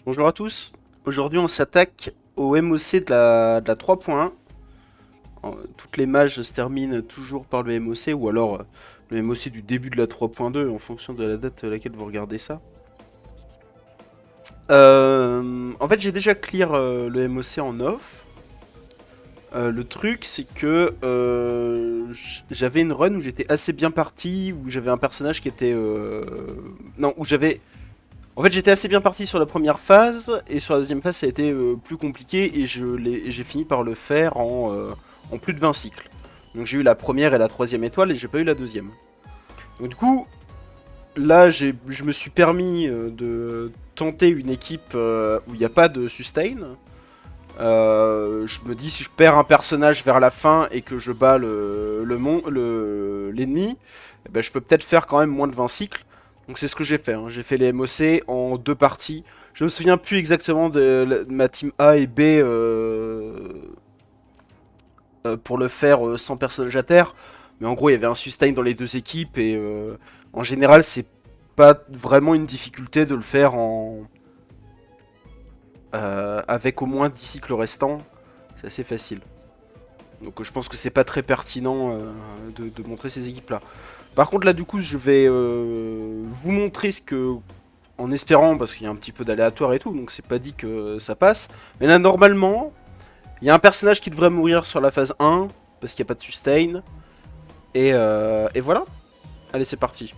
Bonjour à tous, aujourd'hui on s'attaque au MOC de la 3.1. Toutes les mages se terminent toujours par le MOC ou alors le MOC du début de la 3.2 en fonction de la date à laquelle vous regardez ça. En fait j'ai déjà clear le MOC en off. Le truc c'est que j'avais une run où j'étais assez bien parti, où j'avais un personnage qui était... Non, où j'avais... En fait, j'étais assez bien parti sur la première phase, et sur la deuxième phase, ça a été plus compliqué, et j'ai fini par le faire en plus de 20 cycles. Donc j'ai eu la première et la troisième étoile, et j'ai pas eu la deuxième. Donc du coup, là, je me suis permis de tenter une équipe où il n'y a pas de sustain. Je me dis, si je perds un personnage vers la fin et que je bats l'ennemi, eh ben, je peux peut-être faire quand même moins de 20 cycles. Donc c'est ce que j'ai fait, hein. J'ai fait les MOC en deux parties. Je me souviens plus exactement de ma team A et B pour le faire sans personnage à terre. Mais en gros, il y avait un sustain dans les deux équipes et en général, c'est pas vraiment une difficulté de le faire avec au moins 10 cycles restants. C'est assez facile. Donc je pense que c'est pas très pertinent de montrer ces équipes-là. Par contre là du coup je vais vous montrer ce que... En espérant, parce qu'il y a un petit peu d'aléatoire et tout, donc c'est pas dit que ça passe. Mais là normalement, il y a un personnage qui devrait mourir sur la phase 1, parce qu'il n'y a pas de sustain. Et voilà. Allez c'est parti.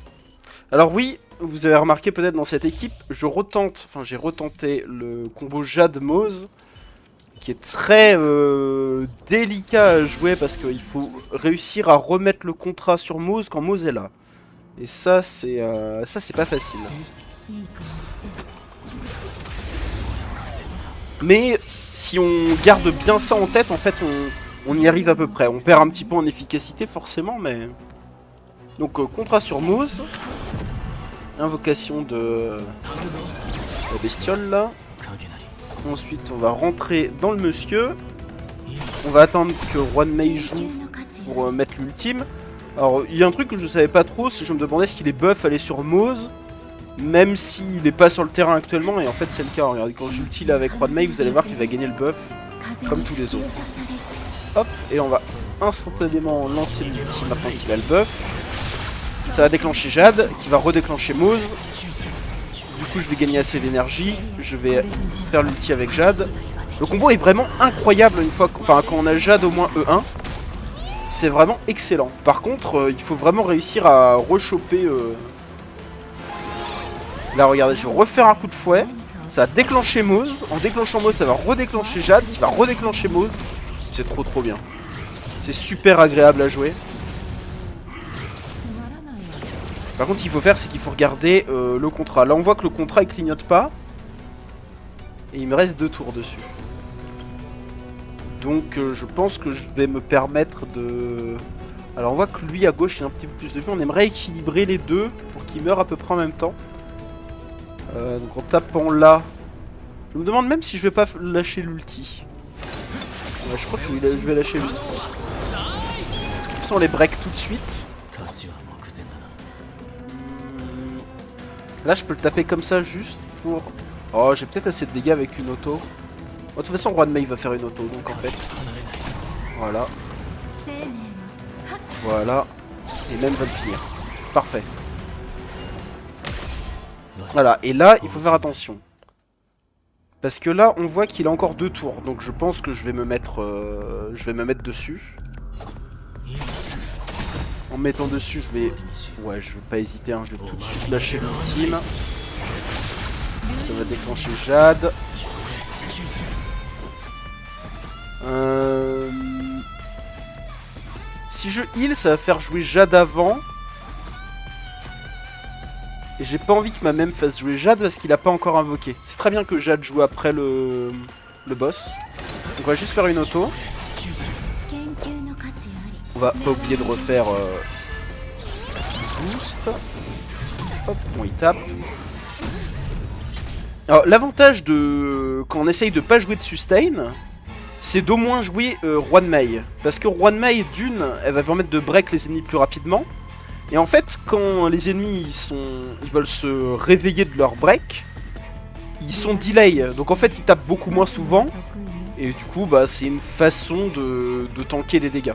Alors oui, vous avez remarqué peut-être dans cette équipe, j'ai retenté le combo Jade-Mose, qui est très délicat à jouer parce qu'il faut réussir à remettre le contrat sur Mose quand Mose est là. Et ça c'est pas facile. Mais si on garde bien ça en tête, en fait on y arrive à peu près. On perd un petit peu en efficacité forcément, mais... Donc contrat sur Mose. Invocation de la bestiole là. Ensuite on va rentrer dans le monsieur. On va attendre que Juan Mei joue pour mettre l'ultime. Alors, il y a un truc que je savais pas trop, c'est que je me demandais s'il est buff aller sur Mose, même s'il n'est pas sur le terrain actuellement, et en fait c'est le cas. Regardez, quand j'ulti là avec Juan Mei, vous allez voir qu'il va gagner le buff, comme tous les autres. Hop, et on va instantanément lancer l'ulti maintenant qu'il a le buff. Ça va déclencher Jade, qui va redéclencher Mose. Du coup, je vais gagner assez d'énergie, je vais faire l'ulti avec Jade. Le combo est vraiment incroyable une fois, quand on a Jade au moins E1, c'est vraiment excellent. Par contre, il faut vraiment réussir à rechoper. Là, regardez, je vais refaire un coup de fouet. Ça va déclencher Mose. En déclenchant Mose, ça va redéclencher Jade, qui va redéclencher Mose. C'est trop bien. C'est super agréable à jouer. Par contre, ce qu'il faut faire, c'est qu'il faut regarder le contrat. Là, on voit que le contrat, il clignote pas. Et il me reste 2 tours dessus. Donc je pense que je vais me permettre de... Alors on voit que lui à gauche il y a un petit peu plus de vie. On aimerait équilibrer les deux pour qu'ils meurent à peu près en même temps. Donc en tapant là... Je me demande même si je vais pas lâcher l'ulti. Ouais, je crois que je vais lâcher l'ulti. Comme ça on les break tout de suite. Là je peux le taper comme ça juste pour... Oh, j'ai peut-être assez de dégâts avec une auto. De toute façon, Juan Mei va faire une auto, donc en fait. Voilà. Voilà. Et même va le finir. Parfait. Voilà, et là, il faut faire attention. Parce que là, on voit qu'il a encore 2 tours. Donc je pense que je vais me mettre dessus. En me mettant dessus, je vais... Ouais, je vais pas hésiter, hein, je vais tout de suite lâcher l'ultime. Ça va déclencher Jade. Si je heal, ça va faire jouer Jade avant. Et j'ai pas envie que ma même fasse jouer Jade parce qu'il a pas encore invoqué. C'est très bien que Jade joue après le boss. Donc on va juste faire une auto. On va pas oublier de refaire boost. Hop, on y tape. Alors l'avantage de quand on essaye de pas jouer de sustain, c'est d'au moins jouer Juan Mei. Parce que Juan Mei, d'une, elle va permettre de break les ennemis plus rapidement. Et en fait, quand les ennemis ils veulent se réveiller de leur break, ils sont delay. Donc en fait, ils tapent beaucoup moins souvent. Et du coup, bah, c'est une façon de tanker les dégâts.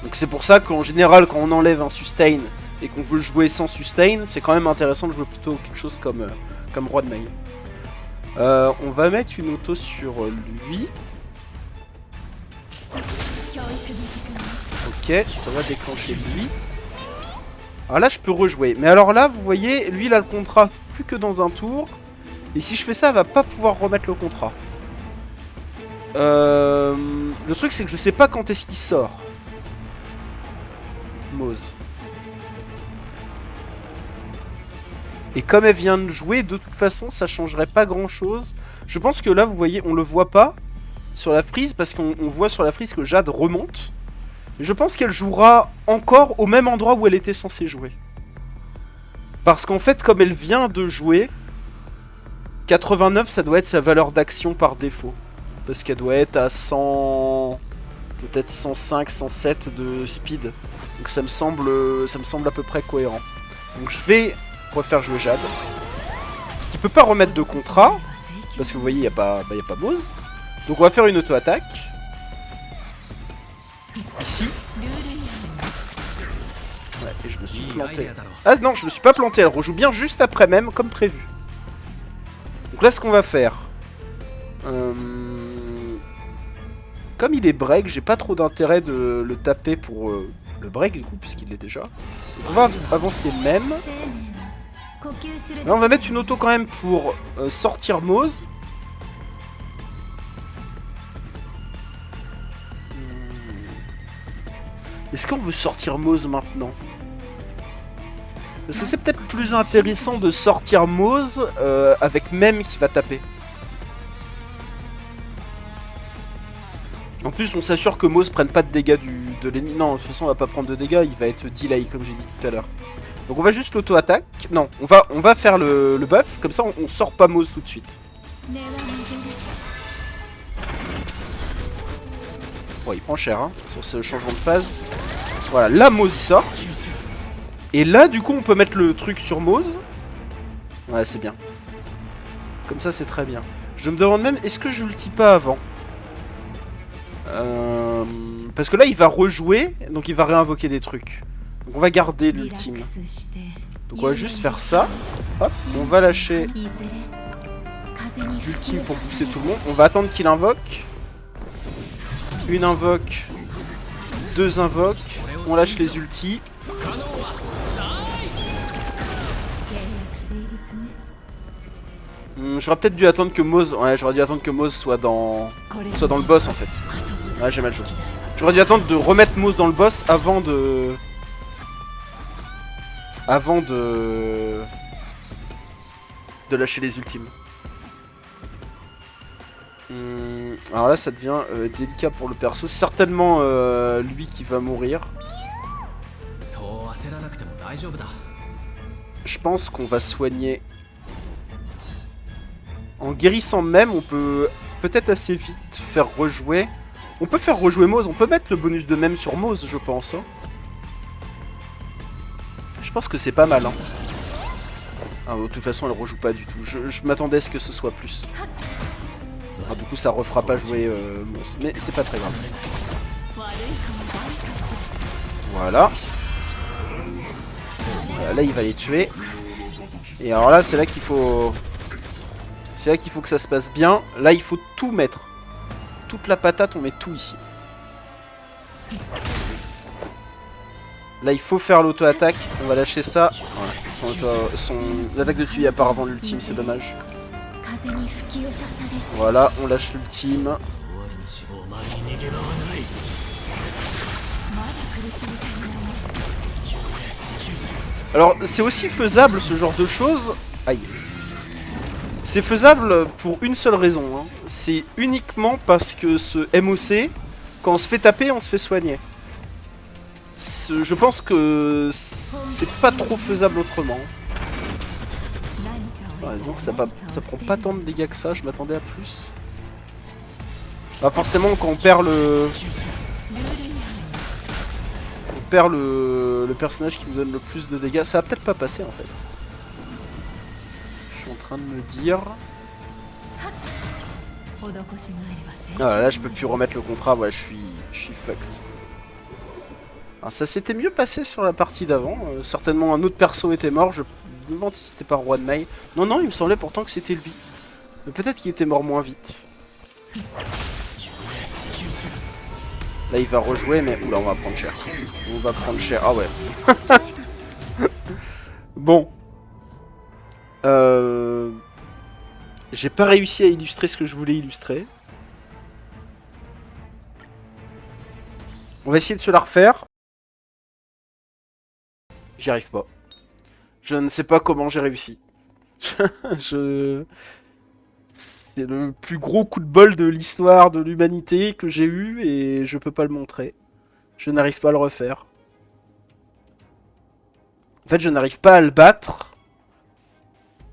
Donc c'est pour ça qu'en général, quand on enlève un sustain et qu'on veut jouer sans sustain, c'est quand même intéressant de jouer plutôt quelque chose comme Roi de Maille. On va mettre une auto sur lui. Ok, ça va déclencher lui. Alors là, je peux rejouer. Mais alors là, vous voyez, lui, il a le contrat plus que dans un tour. Et si je fais ça, elle va pas pouvoir remettre le contrat. Le truc, c'est que je sais pas quand est-ce qu'il sort. Mose. Et comme elle vient de jouer, de toute façon, ça changerait pas grand-chose. Je pense que là, vous voyez, on le voit pas sur la frise, parce qu'on voit sur la frise que Jade remonte. Je pense qu'elle jouera encore au même endroit où elle était censée jouer. Parce qu'en fait, comme elle vient de jouer, 89, ça doit être sa valeur d'action par défaut. Parce qu'elle doit être à 100... peut-être 105, 107 de speed. Donc ça me semble à peu près cohérent. Donc je vais refaire jouer Jade. Qui peut pas remettre de contrat. Parce que vous voyez, il n'y a pas Mose. Donc on va faire une auto-attaque. Ici. Ouais, et je me suis planté. Ah non, je me suis pas planté. Elle rejoue bien juste après même, comme prévu. Donc là, ce qu'on va faire... Comme il est break, j'ai pas trop d'intérêt de le taper pour le break du coup, puisqu'il l'est déjà. Donc on va avancer même. Là, on va mettre une auto quand même pour sortir Mose. Est-ce qu'on veut sortir Mose maintenant? Parce que c'est peut-être plus intéressant de sortir Mose avec Mem qui va taper. En plus, on s'assure que Mose prenne pas de dégâts de l'ennemi. Non, de toute façon, on va pas prendre de dégâts, il va être delay, comme j'ai dit tout à l'heure. Donc on va juste l'auto-attaque. Non, on va faire le buff, comme ça on sort pas Mose tout de suite. Bon, il prend cher, hein, sur ce changement de phase. Voilà, là, Mose, il sort. Et là, du coup, on peut mettre le truc sur Mose. Ouais, c'est bien. Comme ça, c'est très bien. Je me demande même, est-ce que je l'ulti pas avant? Parce que là, il va rejouer, donc il va réinvoquer des trucs. Donc on va garder l'ultime. Donc on va juste faire ça. Hop, on va lâcher l'ultime pour booster tout le monde. On va attendre qu'il invoque. Une invoque. Deux invoques. On lâche les ultis. J'aurais peut-être dû attendre que Mose... Ouais, j'aurais dû attendre que Mose soit dans le boss en fait. Ouais, j'ai mal joué. J'aurais dû attendre de remettre Mose dans le boss avant de lâcher les ultimes. Alors là, ça devient délicat pour le perso. C'est certainement lui qui va mourir. Je pense qu'on va soigner. En guérissant même, on peut peut-être assez vite faire rejouer. On peut faire rejouer Mose. On peut mettre le bonus de même sur Mose, je pense. Hein. Je pense que c'est pas mal. Hein. Ah, de toute façon, elle rejoue pas du tout. Je m'attendais à ce que ce soit plus. Ah, du coup, ça refera pas jouer Mose. Mais c'est pas très grave. Voilà. Là, il va les tuer. Et alors là, c'est là qu'il faut... C'est là qu'il faut que ça se passe bien. Là, il faut tout mettre. Toute la patate, on met tout ici. Là, il faut faire l'auto-attaque. On va lâcher ça. Voilà. Son attaque de tuer part avant l'ultime, c'est dommage. Voilà, on lâche l'ultime. Alors, c'est aussi faisable ce genre de choses. Aïe. C'est faisable pour une seule raison. Hein. C'est uniquement parce que ce MOC, quand on se fait taper, on se fait soigner. Je pense que c'est pas trop faisable autrement. Ouais, donc ça prend pas tant de dégâts que ça, je m'attendais à plus. Bah forcément quand on perd le... On perd le personnage qui nous donne le plus de dégâts, ça va peut-être pas passer en fait. Je suis en train de me dire... Ah là je peux plus remettre le contrat, ouais je suis fucked. Alors ça s'était mieux passé sur la partie d'avant, certainement un autre perso était mort, je me demande si c'était pas Juan Mei. Non non il me semblait pourtant que c'était lui. Mais peut-être qu'il était mort moins vite. Là il va rejouer mais... Oula on va prendre cher. On va prendre cher, ah ouais. Bon. J'ai pas réussi à illustrer ce que je voulais illustrer. On va essayer de se la refaire. J'y arrive pas. Je ne sais pas comment j'ai réussi. C'est le plus gros coup de bol de l'histoire de l'humanité que j'ai eu et je peux pas le montrer. Je n'arrive pas à le refaire. En fait, je n'arrive pas à le battre.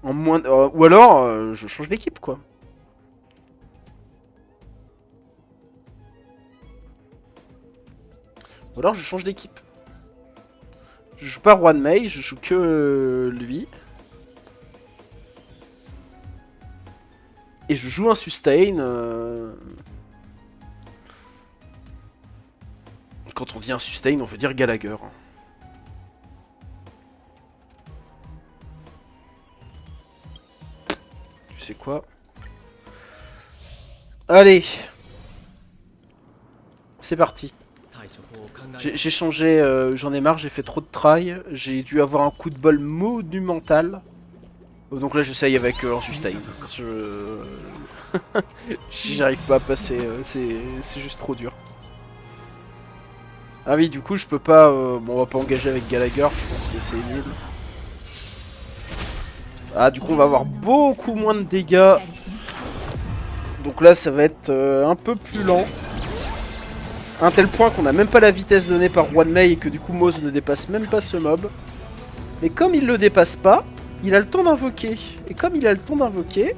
En moins... ou alors, je change d'équipe, quoi. Ou alors, je change d'équipe. Je joue pas Juan Mei, je joue que lui. Et je joue un sustain. Quand on dit un sustain, on veut dire Gallagher. Tu sais quoi? Allez. C'est parti. J'ai changé, j'en ai marre, j'ai fait trop de try. J'ai dû avoir un coup de bol monumental. Donc là j'essaye avec un sustain. J'arrive pas à passer, c'est juste trop dur. Ah oui du coup je peux pas, bon on va pas engager avec Gallagher, je pense que c'est nul. Ah du coup on va avoir beaucoup moins de dégâts. Donc là ça va être un peu plus lent. À un tel point qu'on n'a même pas la vitesse donnée par Juan Mei et que du coup Moz ne dépasse même pas ce mob. Mais comme il le dépasse pas, il a le temps d'invoquer. Et comme il a le temps d'invoquer...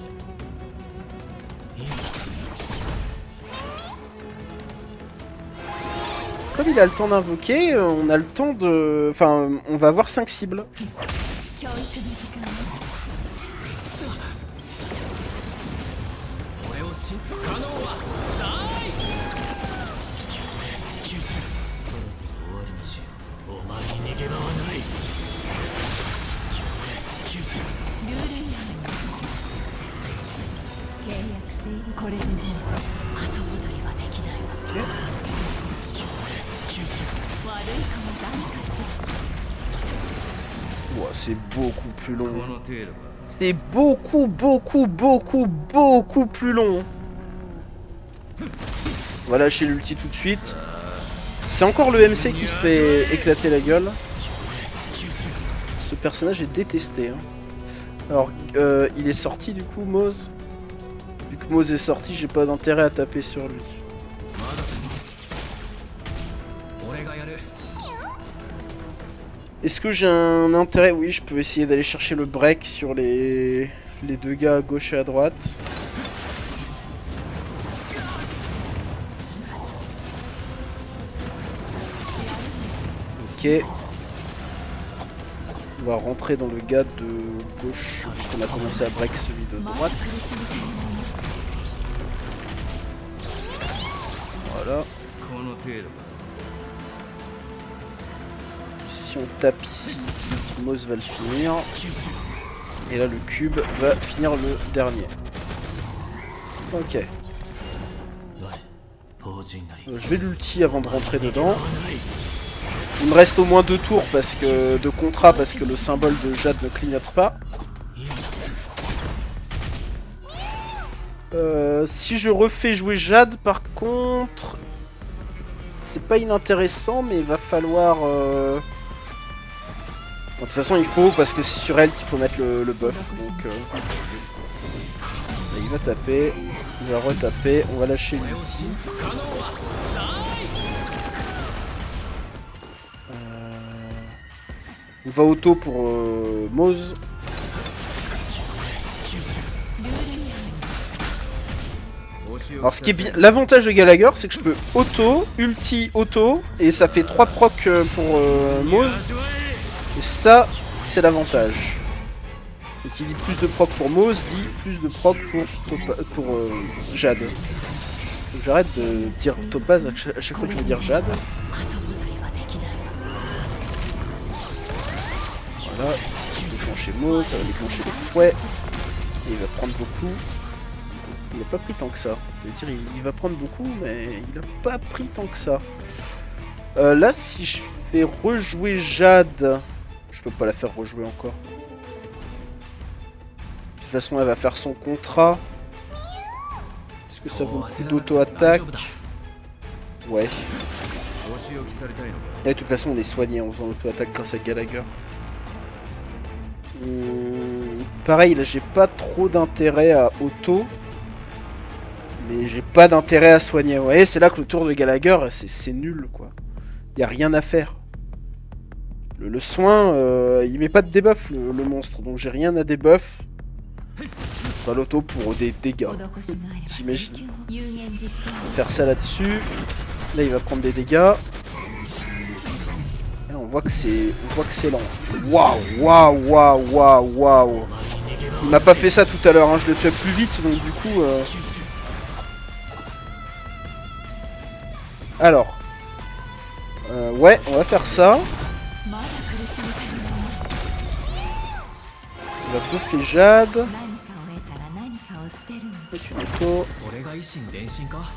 Comme il a le temps d'invoquer, on a le temps de... Enfin, on va avoir 5 cibles. Ouah, c'est beaucoup plus long. C'est beaucoup plus long. On va lâcher l'ulti tout de suite. C'est encore le MC qui se fait éclater la gueule. Ce personnage est détesté. Hein. Alors, il est sorti du coup, Moz. Vu que Moz est sorti, j'ai pas d'intérêt à taper sur lui. Est-ce que j'ai un intérêt? Oui, je peux essayer d'aller chercher le break sur les deux gars à gauche et à droite. Ok. On va rentrer dans le gars de gauche, vu qu'on a commencé à break celui de droite. Voilà. Si on tape ici, Moz va le finir. Et là le cube va finir le dernier. Ok. Je vais l'ulti avant de rentrer dedans. Il me reste au moins 2 tours parce que de contrat parce que le symbole de Jade ne clignote pas. Si je refais jouer Jade par contre, c'est pas inintéressant mais il va falloir... Bon, de toute façon il faut parce que c'est sur elle qu'il faut mettre le buff. Donc il va taper, il va retaper, on va lâcher l'ulti. On va auto pour Moz. Alors ce qui est bien, l'avantage de Gallagher c'est que je peux auto, ulti, auto et ça fait 3 procs pour Moz. Et ça c'est l'avantage. Et qui dit plus de proc pour Mose dit plus de proc pour Jade. Donc j'arrête de dire Topaz à chaque fois que je veux dire Jade. Voilà, déclencher Mose, ça va déclencher le fouet. Et il va prendre beaucoup. Il n'a pas pris tant que ça. Je veux dire, il va prendre beaucoup, mais il n'a pas pris tant que ça. Là, si je fais rejouer Jade, je peux pas la faire rejouer encore. De toute façon, elle va faire son contrat. Est-ce que ça vaut le coup d'auto-attaque? Ouais. Et de toute façon, on est soigné en faisant l'auto-attaque grâce à Gallagher. Pareil, là, j'ai pas trop d'intérêt à auto. Mais j'ai pas d'intérêt à soigner. Vous voyez, c'est là que le tour de Gallagher, c'est nul, quoi. Y a rien à faire. Le soin, il met pas de debuff, le monstre. Donc j'ai rien à debuff. Pas l'auto pour des dégâts. J'imagine. On va faire ça là-dessus. Là, il va prendre des dégâts. Là, on voit que c'est lent. Waouh, waouh, waouh, waouh, waouh. Il m'a pas fait ça tout à l'heure, hein. Je le tuais plus vite, donc du coup... Alors. Ouais, on va faire ça. On va buffer Jade. Mettre une auto.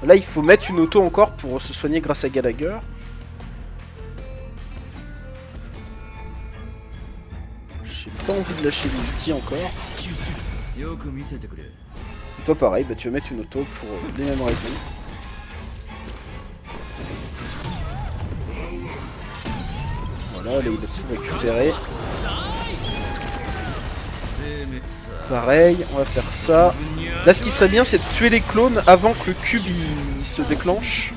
Là, il faut mettre une auto encore pour se soigner grâce à Gallagher. J'ai pas envie de lâcher l'ulti encore. Et toi, pareil, bah, tu vas mettre une auto pour les mêmes raisons. Voilà, là, il a tout récupéré. Pareil, on va faire ça. Là, ce qui serait bien, c'est de tuer les clones avant que le cube il se déclenche.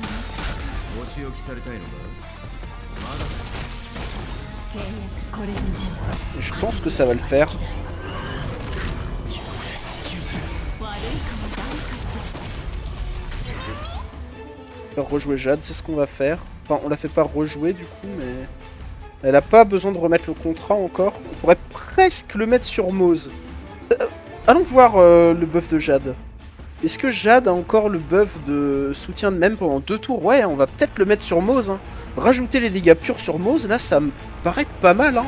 Et je pense que ça va le faire. Faire rejouer Jade, c'est ce qu'on va faire. Enfin, on la fait pas rejouer du coup, mais... Elle a pas besoin de remettre le contrat encore. On pourrait presque le mettre sur Mose. Allons voir le buff de Jade. Est-ce que Jade a encore le buff de soutien de même pendant 2 tours? Ouais, on va peut-être le mettre sur Mose. Hein. Rajouter les dégâts purs sur Mose, là, ça me paraît pas mal. Hein.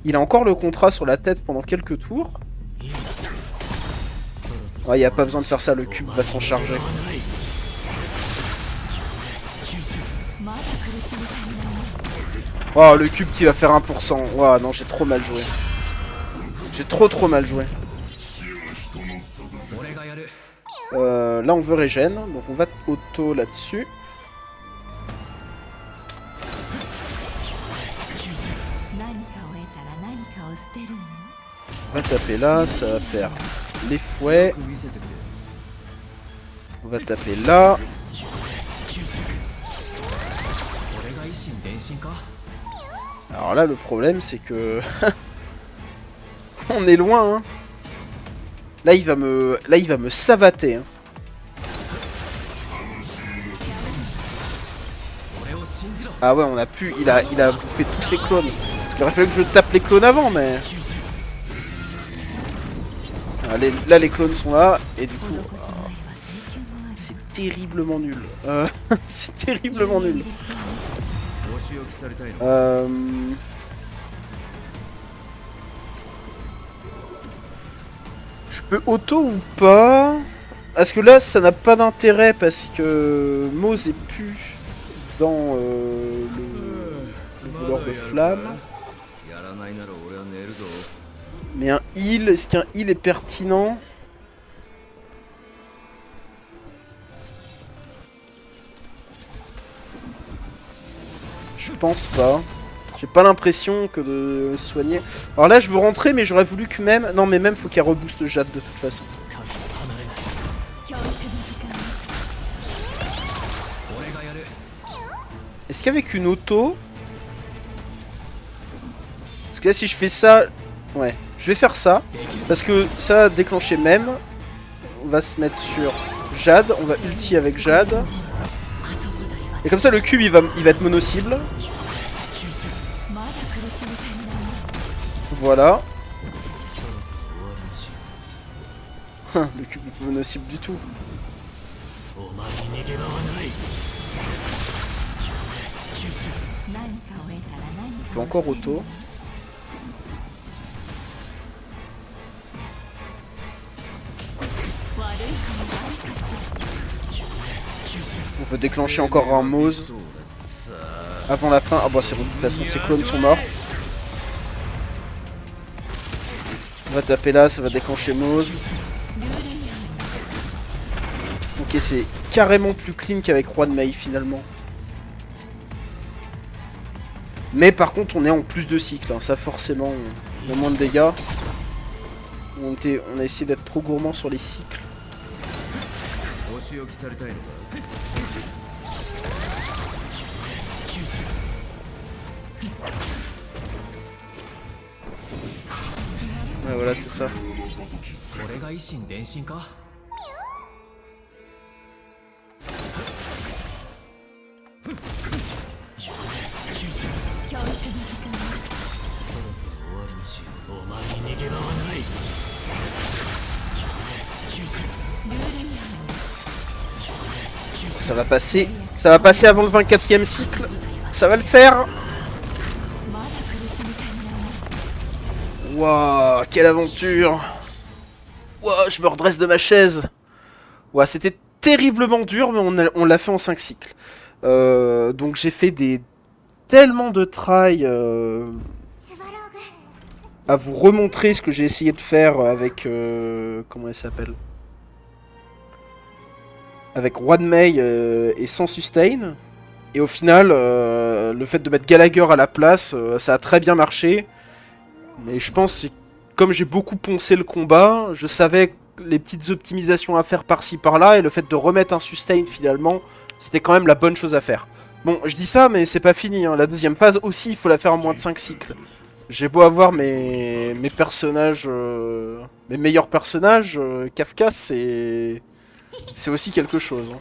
Il a encore le contrat sur la tête pendant quelques tours. Ouais, il n'y a pas besoin de faire ça, le cube va s'en charger. Oh, le cube qui va faire 1%. Ouah, non, j'ai trop mal joué. J'ai trop mal joué. Là, on veut régène, donc on va auto là-dessus. On va taper là, ça va faire les fouets. On va taper là. Alors là, le problème, c'est que... on est loin, hein. Là, il va me savater, hein. Ah ouais, on a pu... Il a bouffé tous ses clones. Il aurait fallu que je tape les clones avant, mais... Là, les clones sont là, et du coup... c'est terriblement nul. C'est terriblement nul. Je peux auto ou pas? Parce que là, ça n'a pas d'intérêt, parce que Mose est plus dans le voleur de flamme. Mais un heal, est-ce qu'un heal est pertinent? Je pense pas. J'ai pas l'impression que de soigner... Alors là, je veux rentrer, mais j'aurais voulu que même... Non, mais même, faut qu'elle rebooste Jade de toute façon. Est-ce qu'avec une auto... Parce que là, si je fais ça... Ouais, je vais faire ça. Parce que ça va déclencher même. On va se mettre sur Jade. On va ulti avec Jade. Et comme ça, le cube, il va être mono-cible. Voilà. Le cube est pas nocible du tout. On peut encore auto. On peut déclencher encore un Mose avant la fin. Ah bah c'est bon, de toute façon ces clones sont morts. On va taper là, ça va déclencher Mose. Ok, c'est carrément plus clean qu'avec Roi de Mei finalement. Mais par contre on est en plus de cycles, hein. Ça forcément on a moins de dégâts. On a essayé d'être trop gourmand sur les cycles. Ouais voilà c'est ça. Ça va passer avant le 24e cycle. Ça va le faire. Waouh, quelle aventure. Waouh, je me redresse de ma chaise. Waouh, c'était terriblement dur, mais on l'a fait en 5 cycles. Donc j'ai fait tellement de try à vous remontrer ce que j'ai essayé de faire avec... comment elle s'appelle ? Avec Roi de Mei et sans sustain. Et au final, le fait de mettre Gallagher à la place, ça a très bien marché. Mais je pense que comme j'ai beaucoup poncé le combat, je savais les petites optimisations à faire par-ci par-là. Et le fait de remettre un sustain finalement, c'était quand même la bonne chose à faire. Bon, je dis ça, mais c'est pas fini. Hein. La deuxième phase aussi, il faut la faire en moins de 5 cycles. J'ai beau avoir mes personnages, mes meilleurs personnages, Kafka c'est aussi quelque chose. Hein.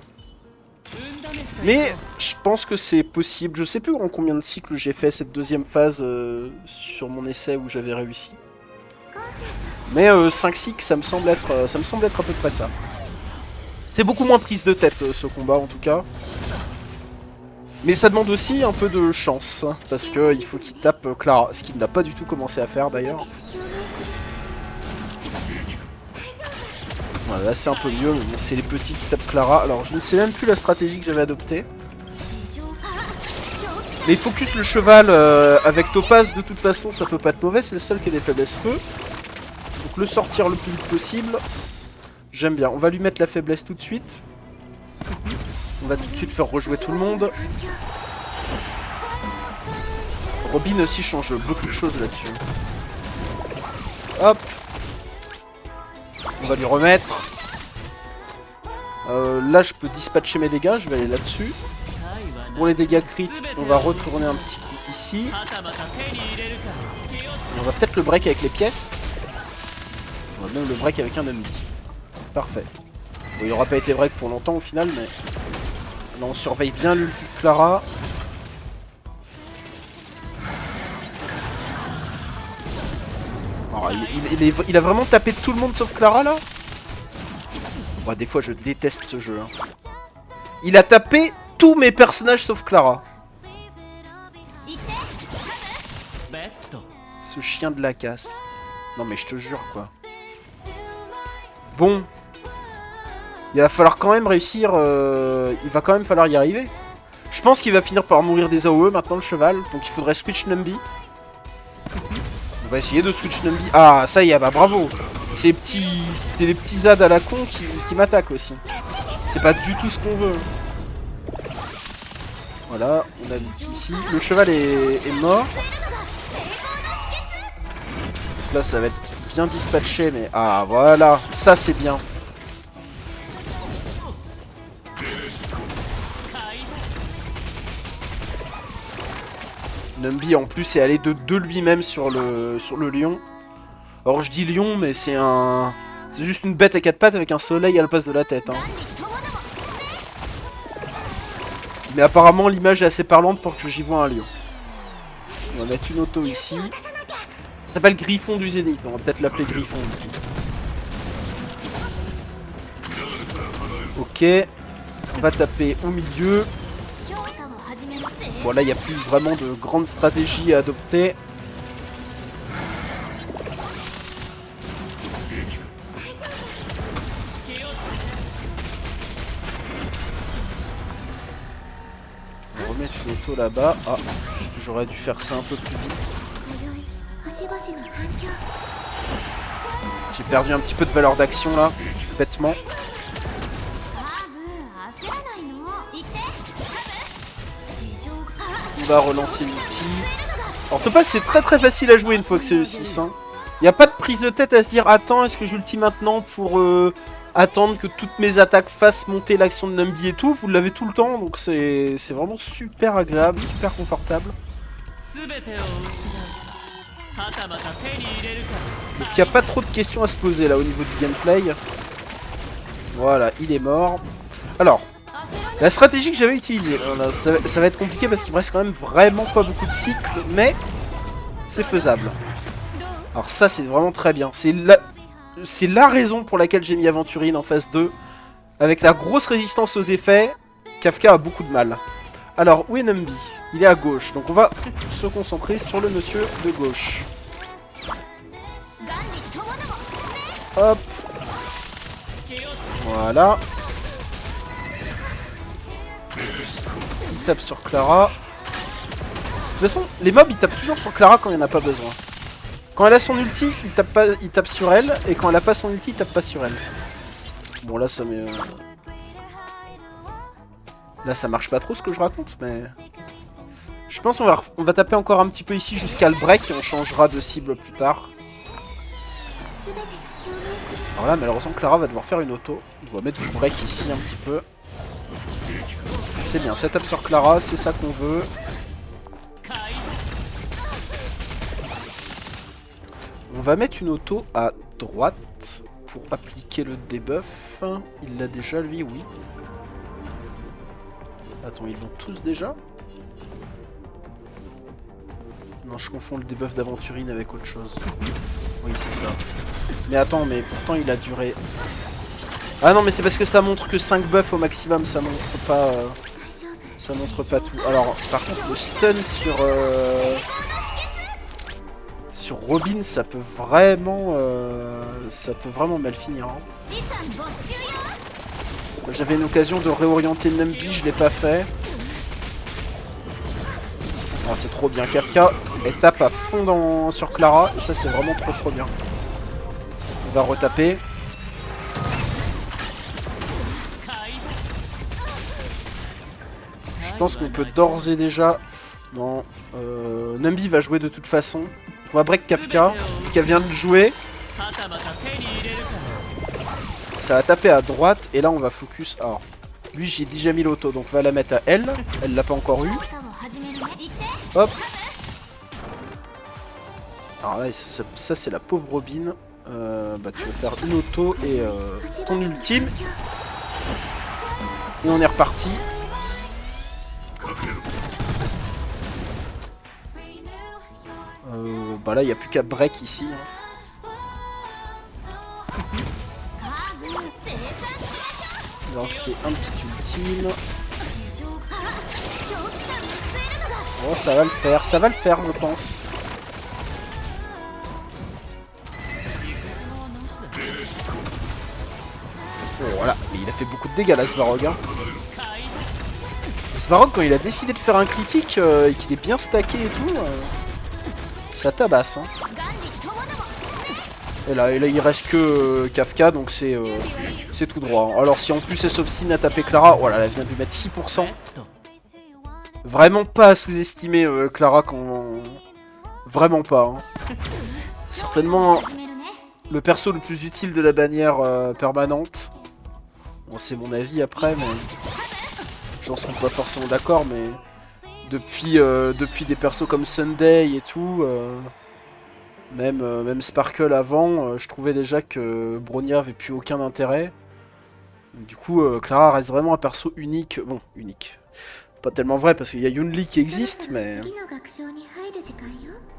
Mais je pense que c'est possible. Je sais plus en combien de cycles j'ai fait cette deuxième phase sur mon essai où j'avais réussi. Mais 5 cycles, ça me semble être à peu près ça. C'est beaucoup moins prise de tête ce combat en tout cas. Mais ça demande aussi un peu de chance, parce que il faut qu'il tape Clara, ce qu'il n'a pas du tout commencé à faire d'ailleurs. Voilà, là c'est un peu mieux, mais bon, c'est les petits qui tapent Clara. Alors je ne sais même plus la stratégie que j'avais adoptée. Mais focus le cheval avec Topaz, de toute façon ça peut pas être mauvais, c'est le seul qui a des faiblesses feu. Donc le sortir le plus vite possible. J'aime bien, on va lui mettre la faiblesse tout de suite. On va tout de suite faire rejouer tout le monde. Robin aussi change beaucoup de choses là-dessus. Hop. On va lui remettre. Là, je peux dispatcher mes dégâts. Je vais aller là-dessus. Pour les dégâts crit, on va retourner un petit peu ici. On va peut-être le break avec les pièces. On va même le break avec un ennemi. Parfait. Bon, il n'aura pas été break pour longtemps au final, mais... Là, on surveille bien l'ulti de Clara. Oh, il a vraiment tapé tout le monde sauf Clara là. Bon, des fois je déteste ce jeu. Hein. Il a tapé tous mes personnages sauf Clara. Ce chien de la casse. Non mais je te jure quoi. Bon. Il va falloir quand même réussir, il va quand même falloir y arriver. Je pense qu'il va finir par mourir des AOE maintenant le cheval, donc il faudrait switch Numby. On va essayer de switch Numby. Ah ça y est, bah bravo. C'est les petits ZAD à la con qui m'attaquent aussi. C'est pas du tout ce qu'on veut. Voilà, on a l'ulti ici. Le cheval est mort. Là ça va être bien dispatché, mais ah voilà, ça c'est bien. Numby en plus est allé de lui-même sur le lion. Alors je dis lion mais c'est juste une bête à 4 pattes avec un soleil à la place de la tête. Hein. Mais apparemment l'image est assez parlante pour que j'y vois un lion. On va mettre une auto ici. Ça s'appelle Griffon du Zénith, on va peut-être l'appeler Griffon. Ok, on va taper au milieu. Bon là il n'y a plus vraiment de grande stratégie à adopter. On va remettre une auto là-bas. Ah, j'aurais dû faire ça un peu plus vite. J'ai perdu un petit peu de valeur d'action là, bêtement. On va relancer l'ulti. Alors Topaz c'est très facile à jouer une fois que c'est le 6. Hein. Il n'y a pas de prise de tête à se dire attends est-ce que j'ulti maintenant pour attendre que toutes mes attaques fassent monter l'action de Numby et tout. Vous l'avez tout le temps donc c'est vraiment super agréable, super confortable. Donc il n'y a pas trop de questions à se poser là au niveau du gameplay. Voilà, il est mort. Alors, la stratégie que j'avais utilisée, ça va être compliqué parce qu'il me reste quand même vraiment pas beaucoup de cycles, mais c'est faisable. Alors ça c'est vraiment très bien. C'est la raison pour laquelle j'ai mis Aventurine en phase 2. Avec la grosse résistance aux effets, Kafka a beaucoup de mal. Alors, où est Numby? Il est à gauche, donc on va se concentrer sur le monsieur de gauche. Hop. Voilà. Il tape sur Clara. De toute façon, les mobs ils tapent toujours sur Clara quand il n'y en a pas besoin. Quand elle a son ulti, il tape sur elle, et quand elle a pas son ulti, il tape pas sur elle. Bon là ça met... Là ça marche pas trop ce que je raconte, mais... Je pense qu'on va taper encore un petit peu ici jusqu'à le break, et on changera de cible plus tard. Alors là malheureusement Clara va devoir faire une auto. On va mettre du break ici un petit peu. C'est bien, ça tape sur Clara, c'est ça qu'on veut. On va mettre une auto à droite pour appliquer le debuff. Il l'a déjà lui, oui. Attends, ils l'ont tous déjà? Non, je confonds le debuff d'Aventurine avec autre chose. Oui, c'est ça. Mais attends, mais pourtant il a duré... Ah non, mais c'est parce que ça montre que 5 buffs au maximum, ça montre pas... Ça montre pas tout. Alors, par contre, le stun sur Robin, ça peut vraiment mal finir. Hein. J'avais une occasion de réorienter Numby, je l'ai pas fait. Oh, c'est trop bien. Kafka, elle tape à fond sur Clara, et ça c'est vraiment trop bien. On va retaper. Je pense qu'on peut d'ores et déjà... Non, Numby va jouer de toute façon. On va break Kafka, vu qu'elle vient de jouer. Ça va taper à droite, et là on va focus... Alors, lui j'ai déjà mis l'auto, donc on va la mettre à elle. Elle l'a pas encore eu. Hop. Alors là, ça c'est la pauvre Robin. Bah tu vas faire une auto et ton ultime. Et on est reparti. Bah là il n'y a plus qu'à break ici. Donc c'est un petit ultime. Bon ça va le faire je pense. Oh voilà, mais il a fait beaucoup de dégâts là Svarog. Hein. Svarog quand il a décidé de faire un critique et qu'il est bien stacké et tout, ça tabasse. Hein. Et là il reste que Kafka donc c'est tout droit. Hein. Alors si en plus elle s'obstine à taper Clara, oh là là, elle vient de lui mettre 6%. Vraiment pas à sous-estimer Clara quand... Vraiment pas. Hein. Certainement le perso le plus utile de la bannière permanente. Bon c'est mon avis après mais... J'en serais pas forcément d'accord mais... Depuis des persos comme Sunday et tout... Même Sparkle avant, je trouvais déjà que Bronya avait plus aucun intérêt. Du coup, Clara reste vraiment un perso unique. Bon, unique. Pas tellement vrai parce qu'il y a Yunli qui existe, mais...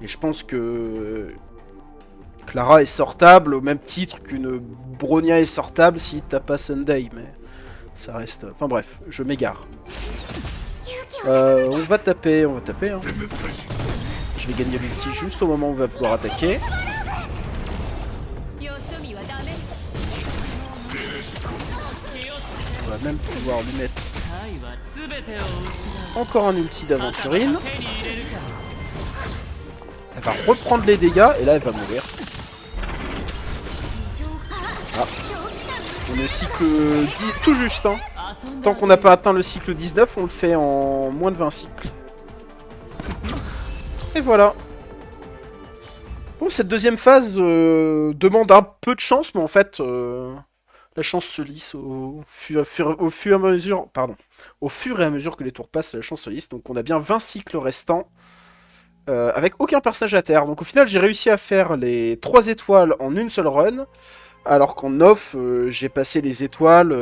Et je pense que Clara est sortable au même titre qu'une Bronya est sortable si t'as pas Sunday, mais ça reste... Enfin bref, je m'égare. On va taper, hein. Je vais gagner l'ulti juste au moment où on va vouloir attaquer. On va même pouvoir lui mettre encore un ulti d'aventurine. Elle va reprendre les dégâts et là elle va mourir. Ah. On est au cycle 10, tout juste, hein. Tant qu'on n'a pas atteint le cycle 19, on le fait en moins de 20 cycles. Et voilà. Bon, cette deuxième phase demande un peu de chance, mais en fait, la chance se lisse au fur et à mesure. Pardon. Au fur et à mesure que les tours passent, la chance se lisse. Donc on a bien 20 cycles restants. Avec aucun personnage à terre. Donc au final, j'ai réussi à faire les 3 étoiles en une seule run. Alors qu'en off, j'ai passé les étoiles...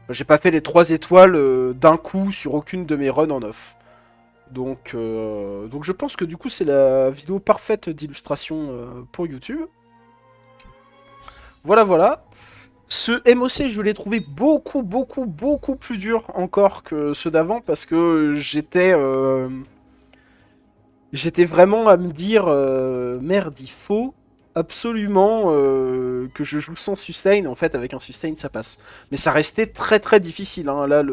J'ai pas fait les 3 étoiles d'un coup sur aucune de mes runs en off. Donc je pense que du coup c'est la vidéo parfaite d'illustration pour YouTube. Voilà. Ce MOC, je l'ai trouvé beaucoup plus dur encore que ceux d'avant parce que j'étais vraiment à me dire merde, il faut absolument que je joue sans sustain. En fait, avec un sustain, ça passe. Mais ça restait très difficile. Hein. Là,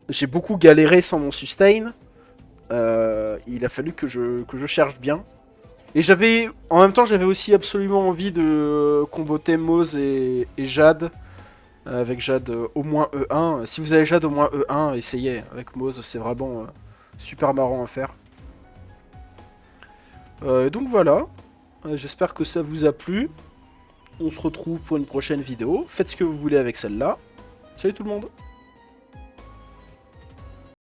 j'ai beaucoup galéré sans mon sustain. Il a fallu que je cherche bien. Et en même temps, j'avais aussi absolument envie de comboter Moz et Jade. Avec Jade au moins E1. Si vous avez Jade au moins E1, essayez. Avec Moz, c'est vraiment super marrant à faire. Donc voilà. J'espère que ça vous a plu. On se retrouve pour une prochaine vidéo. Faites ce que vous voulez avec celle-là. Salut tout le monde.